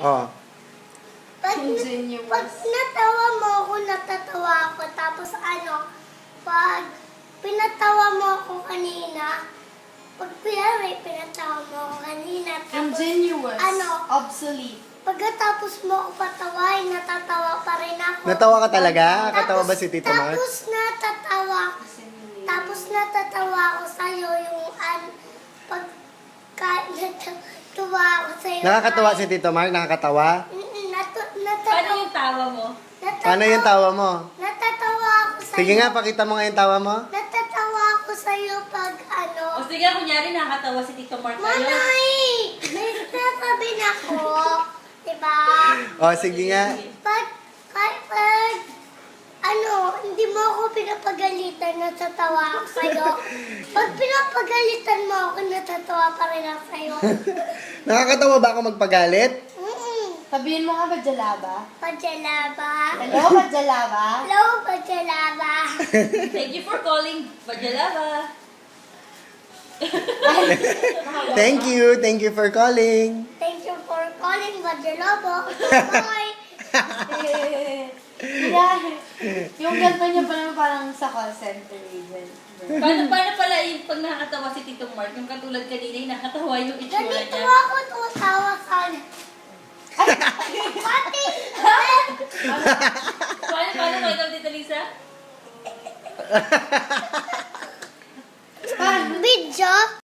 Oh. Pag Ingenuous. natawa mo ako, natatawa ako. Tapos pag pinatawa mo ako kanina, pag pinatawa mo ako kanina, tapos Ingenuous. Obsolete. pagkatapos mo ako patawain, natatawa pa rin ako. Natawa ka talaga? Katawa ba si Tito Mark? Tapos natatawa ako sa'yo yung natuwa ako sa'yo. Nakakatawa si Tito Mark? Nakakatawa? Paano yung tawa mo? Paano yung tawa mo? Natatawa ako sa'yo. Sige nga, pakita mo nga yung tawa mo. Natatawa ako sa'yo pag O sige, kunyari nakakatawa si Tito Mark tayo. Manay! May sasabihin ako. Diba? Oh, sige nga. Pag hindi mo ako pinapagalitan, natatawa ako sa'yo. Pag pinapagalitan mo ako, natatawa pa rin ako sa'yo. Nakakatawa ba ako magpagalit? Sabihin mo nga ba, Jalaba? Pajalaba. Hello, ba, Jalaba? Hello, Pajalaba. Thank you for calling Bajalava. Thank you for calling. Thank you for calling Pajalaba. Bye. Kaya, yung ganito niya pa naman parang sa call center agent. Paano pala yung pag nakakatawa si Tito Mark? Yung katulad kanina, yung nakatawa yung itsura Ganito niya. ako tuwatawa sana. Pati! Paano ba ikaw, Tita Lisa? Video?